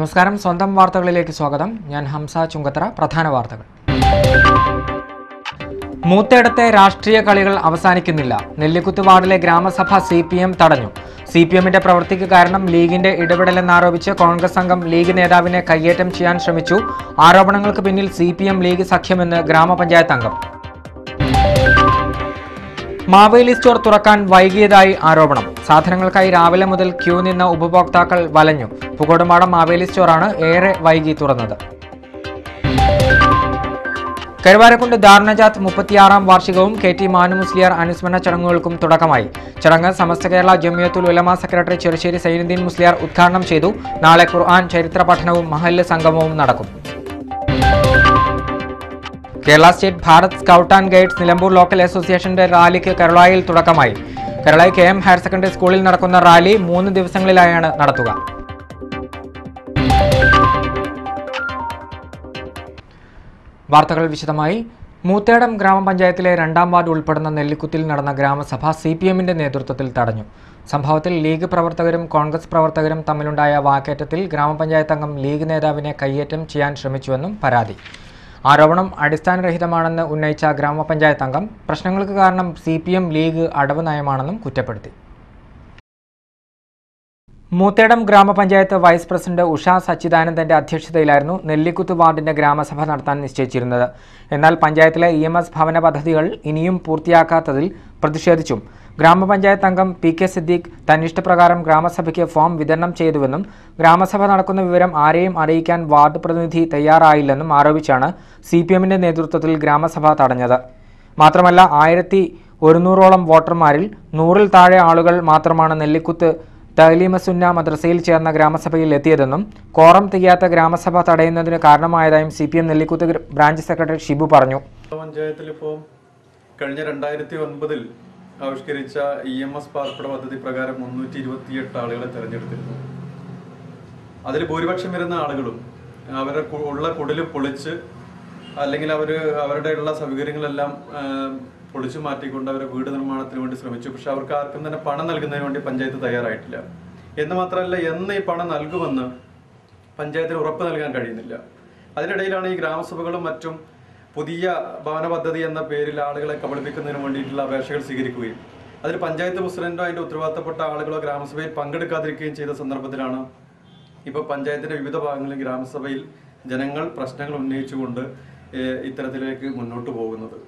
നമസ്കാരം, സ്വന്തം വാർത്തകളിലേക്ക് സ്വാഗതം. ഞാൻ ഹംസ ചുങ്കത്തറ. പ്രധാന വാർത്തകൾ. മൂത്തേടത്തെ രാഷ്ട്രീയ കളികൾ അവസാനിക്കുന്നില്ല. നെല്ലിക്കുത്ത് വാർഡിലെ ഗ്രാമസഭ CPM തടഞ്ഞു. CPMന്റെ പ്രവൃത്തിക്ക് കാരണം ലീഗിന്റെ ഇടപെടലെന്നാരോപിച്ച് കോൺഗ്രസ് സംഘം ലീഗ് നേതാവിനെ കയ്യേറ്റം ചെയ്യാൻ ശ്രമിച്ചു. ആരോപണങ്ങൾക്ക് പിന്നിൽ CPM ലീഗ് സഖ്യമെന്ന് ഗ്രാമപഞ്ചായത്ത് അംഗം. മാവേലി സ്റ്റോർ തുറക്കാൻ വൈകിയതായി ആരോപണം. സാധനങ്ങൾക്കായി രാവിലെ മുതൽ ക്യൂ നിന്ന ഉപഭോക്താക്കൾ വലഞ്ഞു. പുകോടുമാടം മാവേലി സ്റ്റോറാണ് ഏറെ വൈകി തുറന്നത്. കരുവാരക്കുണ്ട് ദാർനജാത്ത് 36ാം വാർഷികവും KT മാനു മുസ്ലിയാർ അനുസ്മരണ ചടങ്ങുകൾക്കും തുടക്കമായി. ചടങ്ങ് സമസ്ത കേരള ജമിയത്തുൽ ഉലമ സെക്രട്ടറി ചെറുശ്ശേരി സൈനുദ്ദീൻ മുസ്ലിയാർ ഉദ്ഘാടനം ചെയ്തു. നാളെ ഖുർആൻ ചരിത്ര പഠനവും മഹല്ല് സംഗമവും നടക്കും. Kerala state Bharat scout and guides Nilambur local അസോസിയേഷന്റെ റാലിക്ക് കരുളായിൽ തുടക്കമായി. കരുളായി KM ഹയർ സെക്കൻഡറി സ്കൂളിൽ നടക്കുന്ന റാലി 3 ദിവസങ്ങളിലായാണ് നടത്തുക. വാർത്തകൾ വിശദമായി. മൂത്തേടം ഗ്രാമപഞ്ചായത്തിലെ 2ാം വാർഡ് ഉൾപ്പെടുന്ന നെല്ലിക്കുത്തിൽ നടന്ന ഗ്രാമസഭ CPMന്റെ നേതൃത്വത്തിൽ തടഞ്ഞു. സംഭവത്തിൽ ലീഗ് പ്രവർത്തകരും കോൺഗ്രസ് പ്രവർത്തകരും തമ്മിലുണ്ടായ വാക്കേറ്റത്തിൽ ഗ്രാമപഞ്ചായത്ത് അംഗം ലീഗ് നേതാവിനെ കയ്യേറ്റം ചെയ്യാൻ ശ്രമിച്ചുവെന്നും പരാതി. ആരോപണം അടിസ്ഥാനരഹിതമാണെന്ന് ഉന്നയിച്ച ഗ്രാമപഞ്ചായത്ത് അംഗം പ്രശ്നങ്ങൾക്ക് കാരണം CPM ലീഗ് അടവ് നയമാണെന്നും കുറ്റപ്പെടുത്തി. മൂത്തേടം ഗ്രാമപഞ്ചായത്ത് വൈസ് പ്രസിഡന്റ് ഉഷ സച്ചിദാനന്ദന്റെ അധ്യക്ഷതയിലായിരുന്നു നെല്ലിക്കുത്ത് വാർഡിന്റെ ഗ്രാമസഭ നടത്താൻ നിശ്ചയിച്ചിരുന്നത്. എന്നാൽ പഞ്ചായത്തിലെ EMS ഭവന പദ്ധതികൾ ഇനിയും പൂർത്തിയാക്കാത്തതിൽ പ്രതിഷേധിച്ചും ഗ്രാമപഞ്ചായത്ത് അംഗം PK സിദ്ദീഖ് തന്നിഷ്ടപ്രകാരം ഗ്രാമസഭയ്ക്ക് ഫോം വിതരണം ചെയ്തുവെന്നും ഗ്രാമസഭ നടക്കുന്ന വിവരം ആരെയും അറിയിക്കാൻ വാർഡ് പ്രതിനിധി തയ്യാറായില്ലെന്നും ആരോപിച്ചാണ് CPMന്റെ നേതൃത്വത്തിൽ ഗ്രാമസഭ തടഞ്ഞത്. മാത്രമല്ല 1100ഓളം വോട്ടർമാരിൽ 100ൽ താഴെ ആളുകൾ മാത്രമാണ് നെല്ലിക്കുത്ത് തഅലീമസുന്ന മദ്രസയിൽ ചേർന്ന ഗ്രാമസഭയിൽ എത്തിയതെന്നും കോറം തികയാത്ത ഗ്രാമസഭ തടയുന്നതിന് കാരണമായതായും CPM Nellikuth branch secretary Shibu പറഞ്ഞു. പഞ്ചായത്തിൽ ഇപ്പോൾ കഴിഞ്ഞ 2009 ആവിഷ്കരിച്ച EMS പാർപ്പിട പദ്ധതി പ്രകാരം 328 ആളുകളെ തെരഞ്ഞെടുത്തിരുന്നു. അതിൽ ഭൂരിപക്ഷം വരുന്ന ആളുകളും അവരുടെ ഉള്ള കുടില് പൊളിച്ച് അല്ലെങ്കിൽ അവരുടെ ഉള്ള സൗകര്യങ്ങളെല്ലാം പൊളിച്ചു മാറ്റിക്കൊണ്ട് അവരെ വീട് നിർമ്മാണത്തിന് വേണ്ടി ശ്രമിച്ചു. പക്ഷെ അവർക്ക് ആർക്കും തന്നെ പണം നൽകുന്നതിന് വേണ്ടി പഞ്ചായത്ത് തയ്യാറായിട്ടില്ല. എന്ന് മാത്രമല്ല, എന്ന് ഈ പണം നൽകുമെന്ന് പഞ്ചായത്തിന് ഉറപ്പ് നൽകാൻ കഴിയുന്നില്ല. അതിനിടയിലാണ് ഈ ഗ്രാമസഭകളും മറ്റും പുതിയ ഭവന പദ്ധതി എന്ന പേരിൽ ആളുകളെ കബളിപ്പിക്കുന്നതിന് വേണ്ടിയിട്ടുള്ള അപേക്ഷകൾ സ്വീകരിക്കുകയും അതിൽ പഞ്ചായത്ത് പ്രസിഡന്റോ അതിന്റെ ഉത്തരവാദിത്തപ്പെട്ട ആളുകളോ ഗ്രാമസഭയിൽ പങ്കെടുക്കാതിരിക്കുകയും ചെയ്ത സന്ദർഭത്തിലാണ് ഇപ്പോൾ പഞ്ചായത്തിന്റെ വിവിധ ഭാഗങ്ങളിൽ ഗ്രാമസഭയിൽ ജനങ്ങൾ പ്രശ്നങ്ങൾ ഉന്നയിച്ചുകൊണ്ട് ഇത്തരത്തിലേക്ക് മുന്നോട്ട് പോകുന്നത്.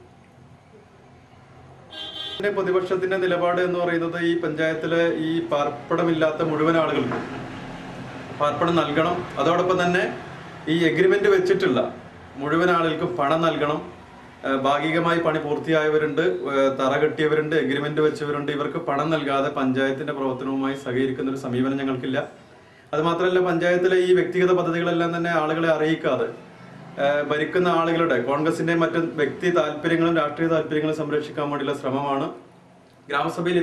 പ്രതിപക്ഷത്തിന്റെ നിലപാട് എന്ന് പറയുന്നത് ഈ പഞ്ചായത്തിലെ ഈ പാർപ്പിടമില്ലാത്ത മുഴുവൻ ആളുകൾക്കും പാർപ്പിടം നൽകണം. അതോടൊപ്പം തന്നെ ഈ എഗ്രിമെന്റ് വെച്ചിട്ടുള്ള മുഴുവൻ ആളുകൾക്കും പണം നൽകണം. ഭാഗികമായി പണി പൂർത്തിയായവരുണ്ട്, തറ കെട്ടിയവരുണ്ട്, എഗ്രിമെന്റ് വെച്ചവരുണ്ട്. ഇവർക്ക് പണം നൽകാതെ പഞ്ചായത്തിന്റെ പ്രവർത്തനവുമായി സഹകരിക്കുന്ന ഒരു സമീപനം ഞങ്ങൾക്കില്ല. അതുമാത്രമല്ല, പഞ്ചായത്തിലെ ഈ വ്യക്തിഗത പദ്ധതികളെല്ലാം തന്നെ ആളുകളെ അറിയിക്കാതെ ഭരിക്കുന്ന ആളുകളുടെ കോൺഗ്രസിന്റെ മറ്റു വ്യക്തി താല്പര്യങ്ങളും രാഷ്ട്രീയ താല്പര്യങ്ങളും സംരക്ഷിക്കാൻ വേണ്ടിയുള്ള ശ്രമമാണ്. ഗ്രാമസഭയിൽ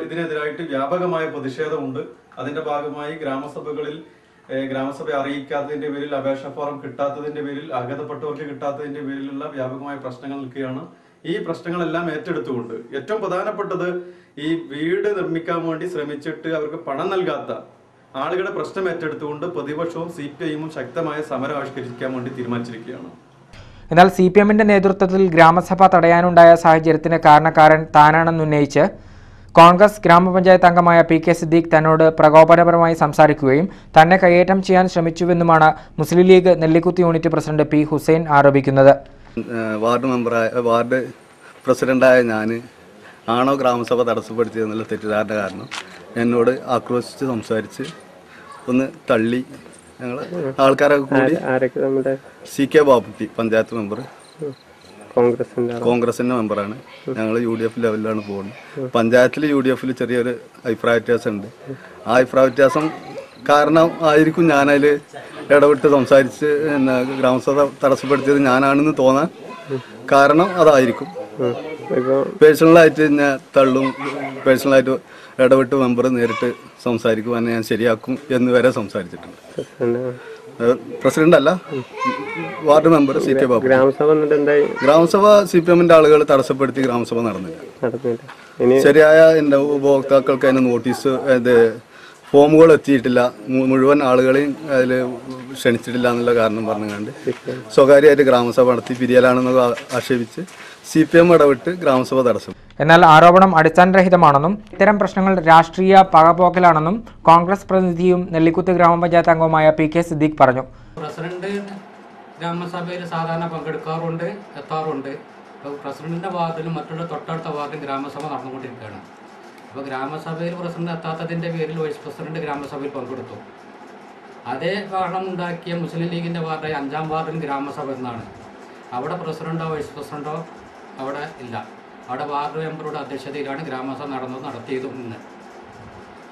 ഇതിനെതിരായിട്ട് വ്യാപകമായ പ്രതിഷേധമുണ്ട്. അതിന്റെ ഭാഗമായി ഗ്രാമസഭയെ അറിയിക്കാത്തതിന്റെ പേരിൽ, അപേക്ഷ ഫോറം കിട്ടാത്തതിന്റെ പേരിൽ, അർഹതപ്പെട്ടവർക്ക് കിട്ടാത്തതിന്റെ പേരിലുള്ള വ്യാപകമായ പ്രശ്നങ്ങൾ നിൽക്കുകയാണ്. ഈ പ്രശ്നങ്ങളെല്ലാം ഏറ്റെടുത്തുകൊണ്ട് ഏറ്റവും പ്രധാനപ്പെട്ടത് ഈ വീട് നിർമ്മിക്കാൻ വേണ്ടി ശ്രമിച്ചിട്ട് അവർക്ക് പണം നൽകാത്ത ആളുകളുടെ പ്രശ്നം ഏറ്റെടുത്തുകൊണ്ട് പ്രതിപക്ഷവും CPIയും ശക്തമായ സമരം ആവിഷ്കരിക്കാൻ വേണ്ടി തീരുമാനിച്ചിരിക്കുകയാണ്. എന്നാൽ CPMന്റെ നേതൃത്വത്തിൽ ഗ്രാമസഭ തടയാനുണ്ടായ സാഹചര്യത്തിന് കാരണക്കാരൻ താനാണെന്നുന്നയിച്ച് കോൺഗ്രസ് ഗ്രാമപഞ്ചായത്ത് അംഗമായ PK സിദ്ദീഖ് തന്നോട് പ്രകോപനപരമായി സംസാരിക്കുകയും തന്നെ കയ്യേറ്റം ചെയ്യാൻ ശ്രമിച്ചുവെന്നുമാണ് Muslim League Nellikuth unit president P Hussain ആരോപിക്കുന്നത്. വാർഡ് പ്രസിഡന്റായ ഞാൻ ആണോ ഗ്രാമസഭ തടസ്സപ്പെടുത്തിയെന്നുള്ള തെറ്റിദ്ധാരണ കാരണം എന്നോട് ആക്രോശിച്ച് സംസാരിച്ച് ഒന്ന് തള്ളി. ഞങ്ങൾ ആൾക്കാരൊക്കെ കൂടി CK ബാബുട്ടി പഞ്ചായത്ത് മെമ്പർ, കോൺഗ്രസിന്റെ മെമ്പറാണ്. ഞങ്ങൾ UDF ലെവലിലാണ് പോകുന്നത്. പഞ്ചായത്തിൽ UDFിൽ ചെറിയൊരു അഭിപ്രായ വ്യത്യാസം ഉണ്ട്. ആ അഭിപ്രായ വ്യത്യാസം കാരണം ആയിരിക്കും ഞാനതിൽ ഇടപെട്ട് സംസാരിച്ച് ഗ്രാമസഭ തടസ്സപ്പെടുത്തിയത് ഞാനാണെന്ന് തോന്നാൻ കാരണം അതായിരിക്കും. പേഴ്സണലായിട്ട് ഞാൻ തള്ളും, പേഴ്സണലായിട്ട് ഇടപെട്ട് മെമ്പർ നേരിട്ട് സംസാരിക്കും, എന്നെ ഞാൻ ശരിയാക്കും എന്ന് വരെ സംസാരിച്ചിട്ടുണ്ട്. പ്രസിഡന്റ് അല്ല, വാർഡ് മെമ്പർ CK ബാബു. ഗ്രാമസഭ CPM-ന്റെ ആളുകൾ തടസ്സപ്പെടുത്തി ഗ്രാമസഭ നടന്നില്ല. ശരിയായ എൻ്റെ ഉപഭോക്താക്കൾക്ക് അതിന് നോട്ടീസ് ഫോമുകൾ എത്തിയിട്ടില്ല, മുഴുവൻ ആളുകളെയും അതിൽ ക്ഷണിച്ചിട്ടില്ല എന്നുള്ള കാരണം പറഞ്ഞുകൊണ്ട് സ്വകാര്യമായിട്ട് ഗ്രാമസഭ നടത്തി പിരിയലാണെന്നൊക്കെ ആക്ഷേപിച്ച് CPM ഇടപെട്ട് ഗ്രാമസഭ തടസ്സം. എന്നാൽ ആരോപണം അടിസ്ഥാനരഹിതമാണെന്നും ഇത്തരം പ്രശ്നങ്ങൾ രാഷ്ട്രീയ പകപോക്കലാണെന്നും കോൺഗ്രസ് പ്രതിനിധിയും നെല്ലിക്കുത്ത് ഗ്രാമപഞ്ചായത്ത് അംഗവുമായ PK സിദ്ദീഖ് പറഞ്ഞു. പ്രസിഡന്റ് ഗ്രാമസഭയിൽ സാധാരണ പങ്കെടുക്കാറുണ്ട്, എത്താറുണ്ട്. അപ്പോൾ പ്രസിഡന്റിന്റെ വാർഡിലും മറ്റുള്ള തൊട്ടടുത്ത വാർഡിലും ഗ്രാമസഭ നടന്നുകൊണ്ടിരിക്കുകയാണ്. അപ്പോൾ ഗ്രാമസഭയിൽ പ്രസിഡന്റ് എത്താത്തതിൻ്റെ പേരിൽ വൈസ് പ്രസിഡന്റ് ഗ്രാമസഭയിൽ പങ്കെടുത്തു. അതേ കാരണം ഉണ്ടാക്കിയ മുസ്ലിം ലീഗിൻ്റെ വാർഡായ 5-ാം വാർഡിൽ ഗ്രാമസഭ എന്നാണ്. അവിടെ പ്രസിഡന്റോ വൈസ് പ്രസിഡന്റോ അവിടെ ഇല്ല. അവിടെ വാർഡ് മെമ്പറുടെ അധ്യക്ഷതയിലാണ് ഗ്രാമസഭ നടത്തിയതും ഇന്ന്.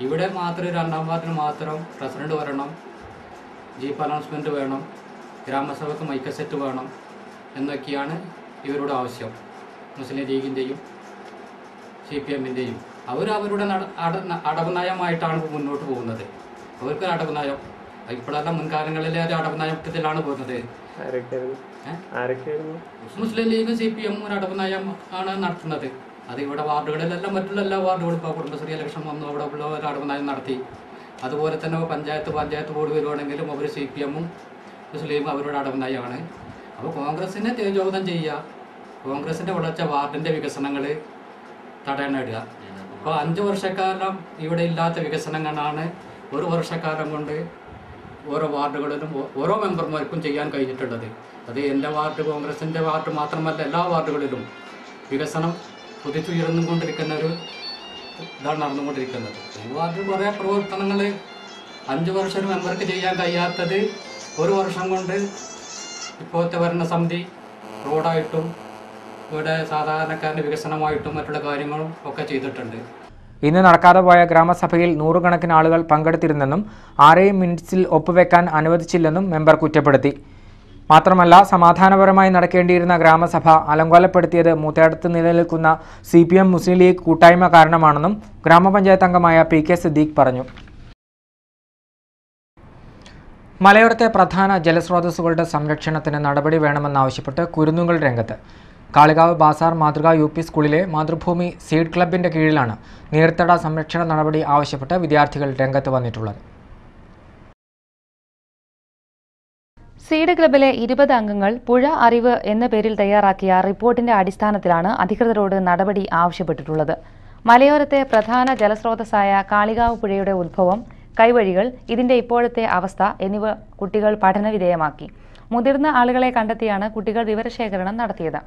ഇവിടെ മാത്രം 2-ാം വാർഡിൽ മാത്രം പ്രസിഡന്റ് വരണം, ജീപ്പ് അനൗൺസ്മെൻറ്റ് വേണം, ഗ്രാമസഭയ്ക്ക് മൈക്ക് സെറ്റ് വേണം എന്നൊക്കെയാണ് ഇവരുടെ ആവശ്യം. മുസ്ലിം ലീഗിൻ്റെയും CPM-ൻ്റെയും അവരുടെ അടവ് നയമായിട്ടാണ് മുന്നോട്ട് പോകുന്നത്. അവർക്ക് അടവ് നയം ഇപ്പോഴല്ല, മുൻകാലങ്ങളിലെ ഒരു അടവ് നയത്തിലാണ് പോകുന്നത്. മുസ്ലിം ലീഗ് CPM ഒരു അടവ് നയം ആണ് നടത്തുന്നത്. അത് ഇവിടെ വാർഡുകളിലെല്ലാം മറ്റുള്ള എല്ലാ വാർഡുകളും ഇപ്പോൾ കുടുംബശ്രീ ഇലക്ഷൻ വന്നു, അവിടെ ഉള്ള ഒരു അടവ് നയം നടത്തി. അതുപോലെ തന്നെ പഞ്ചായത്ത് ബോർഡ് വരുവാണെങ്കിലും അവർ CPM-ഉം മുസ്ലിമും അവരുടെ അടവ് നയമാണ്. അപ്പോൾ കോൺഗ്രസിനെ തേജോവധം ചെയ്യുക, കോൺഗ്രസിൻ്റെ വളർച്ച, വാർഡിൻ്റെ വികസനങ്ങൾ തടയാനിടുക. അപ്പോൾ 5 വർഷക്കാലം ഇവിടെ ഇല്ലാത്ത വികസനങ്ങളാണ് ഒരു വർഷക്കാലം കൊണ്ട് ഓരോ വാർഡുകളിലും ഓരോ മെമ്പർമാർക്കും ചെയ്യാൻ കഴിഞ്ഞിട്ടുള്ളത്. അത് എൻ്റെ വാർഡ്, കോൺഗ്രസിൻ്റെ വാർഡ് മാത്രമല്ല, എല്ലാ വാർഡുകളിലും വികസനം കുതിച്ചുയർന്നുകൊണ്ടിരിക്കുന്ന ഒരു ഇതാണ് നടന്നുകൊണ്ടിരിക്കുന്നത്. ഈ വാർഡിൽ കുറേ പ്രവർത്തനങ്ങൾ 5 വർഷം ഒരു മെമ്പർക്ക് ചെയ്യാൻ കഴിയാത്തത് ഒരു വർഷം കൊണ്ട് ഇപ്പോഴത്തെ ഭരണസമിതി റോഡായിട്ടും ഇവിടെ സാധാരണക്കാരൻ്റെ വികസനമായിട്ടും മറ്റുള്ള കാര്യങ്ങളും ഒക്കെ ചെയ്തിട്ടുണ്ട്. ഇന്ന് നടക്കാതെ പോയ ഗ്രാമസഭയിൽ 100 കണക്കിന് ആളുകൾ പങ്കെടുത്തിരുന്നെന്നും ആരെയും മിനിറ്റ്സിൽ ഒപ്പുവെക്കാൻ അനുവദിച്ചില്ലെന്നും മെമ്പർ കുറ്റപ്പെടുത്തി. മാത്രമല്ല, സമാധാനപരമായി നടക്കേണ്ടിയിരുന്ന ഗ്രാമസഭ അലങ്കോലപ്പെടുത്തിയത് മൂത്തേടത്ത് നിലനിൽക്കുന്ന CPM മുസ്ലിം ലീഗ് കൂട്ടായ്മ കാരണമാണെന്നും ഗ്രാമപഞ്ചായത്ത് അംഗമായ PK സിദ്ദീഖ് പറഞ്ഞു. മലയോരത്തെ പ്രധാന ജലസ്രോതസ്സുകളുടെ സംരക്ഷണത്തിന് നടപടി വേണമെന്നാവശ്യപ്പെട്ട് കുരുന്നുകൾ രംഗത്ത്. കാളികാവ് ബാസാർ മാതൃകാ UP സ്കൂളിലെ മാതൃഭൂമി സീഡ് ക്ലബിൻ്റെ കീഴിലാണ് നീർത്തട സംരക്ഷണ നടപടി ആവശ്യപ്പെട്ട് വിദ്യാർത്ഥികൾ രംഗത്ത് വന്നിട്ടുള്ളത്. സീഡ് ക്ലബിലെ 20 അംഗങ്ങൾ പുഴ അറിവ് എന്ന പേരിൽ തയ്യാറാക്കിയ റിപ്പോർട്ടിന്റെ അടിസ്ഥാനത്തിലാണ് അധികൃതരോട് നടപടി ആവശ്യപ്പെട്ടിട്ടുള്ളത്. മലയോരത്തെ പ്രധാന ജലസ്രോതസ്സായ കാളികാവ് പുഴയുടെ ഉത്ഭവം, കൈവഴികൾ, ഇതിന്റെ ഇപ്പോഴത്തെ അവസ്ഥ എന്നിവ കുട്ടികൾ പഠനവിധേയമാക്കി. മുതിർന്ന ആളുകളെ കണ്ടെത്തിയാണ് കുട്ടികൾ വിവരശേഖരണം നടത്തിയത്.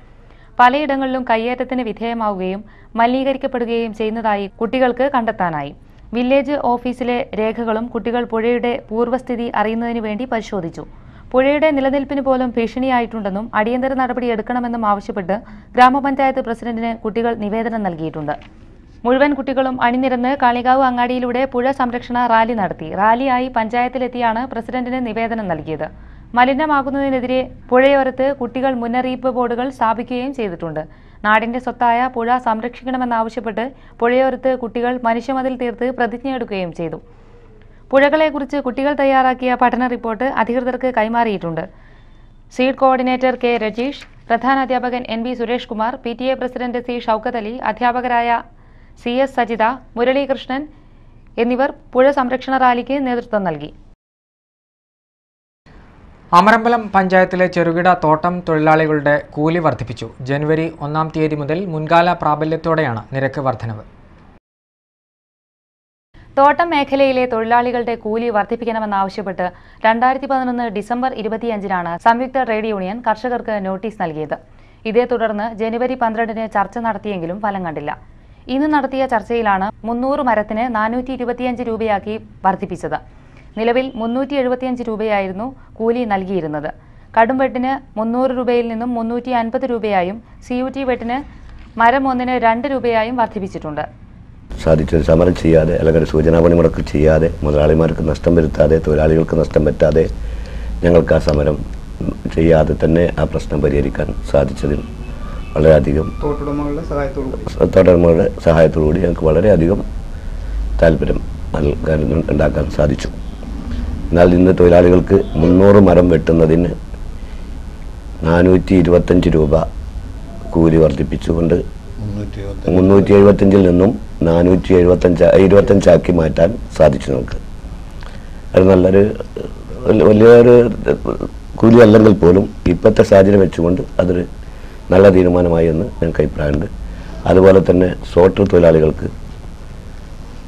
പലയിടങ്ങളിലും കയ്യേറ്റത്തിന് വിധേയമാവുകയും മലിനീകരിക്കപ്പെടുകയും ചെയ്യുന്നതായി കുട്ടികൾക്ക് കണ്ടെത്താനായി. വില്ലേജ് ഓഫീസിലെ രേഖകളും കുട്ടികൾ പുഴയുടെ പൂർവ്വസ്ഥിതി അറിയുന്നതിന് വേണ്ടി പരിശോധിച്ചു. പുഴയുടെ നിലനിൽപ്പിന് പോലും ഭീഷണിയായിട്ടുണ്ടെന്നും അടിയന്തര നടപടി എടുക്കണമെന്നും ആവശ്യപ്പെട്ട് ഗ്രാമപഞ്ചായത്ത് പ്രസിഡന്റിന് കുട്ടികൾ നിവേദനം നൽകിയിട്ടുണ്ട്. മുഴുവൻ കുട്ടികളും അണിനിരന്ന് കാളികാവ് അങ്ങാടിയിലൂടെ പുഴ സംരക്ഷണ റാലി നടത്തി. റാലിയായി പഞ്ചായത്തിലെത്തിയാണ് പ്രസിഡന്റിന് നിവേദനം നൽകിയത്. മലിനമാകുന്നതിനെതിരെ പുഴയോരത്ത് കുട്ടികൾ മുന്നറിയിപ്പ് ബോർഡുകൾ സ്ഥാപിക്കുകയും ചെയ്തിട്ടുണ്ട്. നാടിന്റെ സ്വത്തായ പുഴ സംരക്ഷിക്കണമെന്നാവശ്യപ്പെട്ട് പുഴയോരത്ത് കുട്ടികൾ മനുഷ്യമതിൽ തീർത്ത് പ്രതിജ്ഞയെടുക്കുകയും ചെയ്തു. പുഴകളെക്കുറിച്ച് കുട്ടികൾ തയ്യാറാക്കിയ പഠന റിപ്പോർട്ട് അധികൃതർക്ക് കൈമാറിയിട്ടുണ്ട്. സീഡ് കോർഡിനേറ്റർ K രജീഷ്, പ്രധാനാധ്യാപകൻ NB Suresh Kumar, PTA president C Shoukath Ali, അധ്യാപകരായ CS സജിത, മുരളീകൃഷ്ണൻ എന്നിവർ പുഴ സംരക്ഷണ റാലിക്ക് നേതൃത്വം നൽകി. അമരമ്പലം പഞ്ചായത്തിലെ ചെറുകിട തോട്ടം തൊഴിലാളികളുടെ കൂലി വർദ്ധിപ്പിച്ചു. ജനുവരി 1-ാം തീയതി മുതൽ മുൻകാല പ്രാബല്യത്തോടെയാണ് നിരക്ക് വർധനവ്. തോട്ടം മേഖലയിലെ തൊഴിലാളികളുടെ കൂലി വർദ്ധിപ്പിക്കണമെന്നാവശ്യപ്പെട്ട് 2011 ഡിസംബർ 25-നാണ് സംയുക്ത ട്രേഡ് യൂണിയൻ കർഷകർക്ക് നോട്ടീസ് നൽകിയത്. ഇതേ തുടർന്ന് ജനുവരി 12-ന് ചർച്ച നടത്തിയെങ്കിലും ഫലം കണ്ടില്ല. ഇന്ന് നടത്തിയ ചർച്ചയിലാണ് 300 മരത്തിന് 425 രൂപയാക്കി വർദ്ധിപ്പിച്ചത്. നിലവിൽ 375 രൂപയായിരുന്നു കൂലി നൽകിയിരുന്നത്. കടുംവെട്ടിന് 300 രൂപയിൽ നിന്നും 350 രൂപയായും CUT വെട്ടിന് മരം ഒന്നിന് 2 രൂപയായും വർദ്ധിപ്പിച്ചിട്ടുണ്ട്. സാധിച്ചു. സമരം ചെയ്യാതെ അല്ലെങ്കിൽ സൂചനാ പണിമുടക്ക് ചെയ്യാതെ മുതലാളിമാർക്ക് നഷ്ടം വരുത്താതെ തൊഴിലാളികൾക്ക് നഷ്ടം പറ്റാതെ ഞങ്ങൾക്ക് ആ സമരം ചെയ്യാതെ തന്നെ ആ പ്രശ്നം പരിഹരിക്കാൻ സാധിച്ചതിൽ വളരെയധികം തോട്ടുടമകളുടെ സഹായത്തോടുകൂടി ഞങ്ങൾക്ക് വളരെയധികം താല്പര്യം ഉണ്ടാക്കാൻ സാധിച്ചു. എന്നാൽ ഇന്ന് തൊഴിലാളികൾക്ക് 300 മരം വെട്ടുന്നതിന് 425 രൂപ കൂലി വർദ്ധിപ്പിച്ചുകൊണ്ട് 375 നിന്നും 425 ആക്കി മാറ്റാൻ സാധിച്ചു നമുക്ക്. അത് നല്ലൊരു വലിയൊരു കൂലി അല്ലെങ്കിൽ പോലും ഇപ്പോഴത്തെ സാഹചര്യം വെച്ചുകൊണ്ട് അതൊരു നല്ല തീരുമാനമായി എന്ന് ഞങ്ങൾക്ക് അഭിപ്രായമുണ്ട്. അതുപോലെ തന്നെ സോട്ടർ തൊഴിലാളികൾക്ക്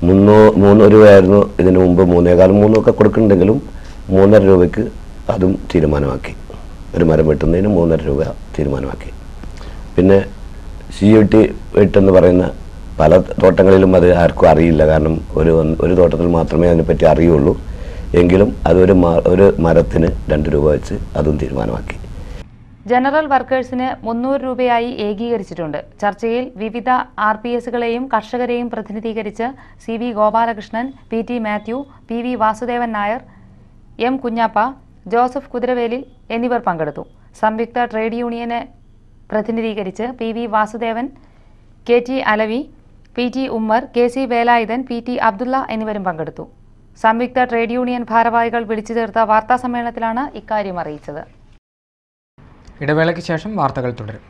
3 രൂപയായിരുന്നു ഇതിനു മുമ്പ്, 3.25 ഒക്കെ കൊടുക്കുന്നുണ്ടെങ്കിലും 3.5 രൂപയ്ക്ക് അതും തീരുമാനമാക്കി. ഒരു മരം വെട്ടുന്നതിന് 3.5 രൂപ തീരുമാനമാക്കി. പിന്നെ CUT വെട്ടെന്ന് പറയുന്ന പല തോട്ടങ്ങളിലും അത് ആർക്കും അറിയില്ല. കാരണം ഒരു തോട്ടത്തിൽ മാത്രമേ അതിനെപ്പറ്റി അറിയുള്ളൂ. എങ്കിലും അതൊരു മരത്തിന് 2 രൂപ വെച്ച് അതും തീരുമാനമാക്കി. ജനറൽ വർക്കേഴ്സിന് 300 രൂപയായി ഏകീകരിച്ചിട്ടുണ്ട്. ചർച്ചയിൽ വിവിധ RPSകളെയും കർഷകരെയും പ്രതിനിധീകരിച്ച് CV Gopalakrishnan, PT Mathew, PV Vasudevan Nair, M Kunjappa, Joseph Kuthiravelil എന്നിവർ പങ്കെടുത്തു. സംയുക്ത ട്രേഡ് യൂണിയനെ പ്രതിനിധീകരിച്ച് PV Vasudevan, KT Alavi, PT Ummer, KC Velayudhan, PT Abdulla എന്നിവരും പങ്കെടുത്തു. സംയുക്ത ട്രേഡ് യൂണിയൻ ഭാരവാഹികൾ വിളിച്ചു ചേർത്ത വാർത്താസമ്മേളനത്തിലാണ് ഇക്കാര്യം അറിയിച്ചത്. ഇടവേളയ്ക്ക് ശേഷം വാർത്തകൾ തുടരും.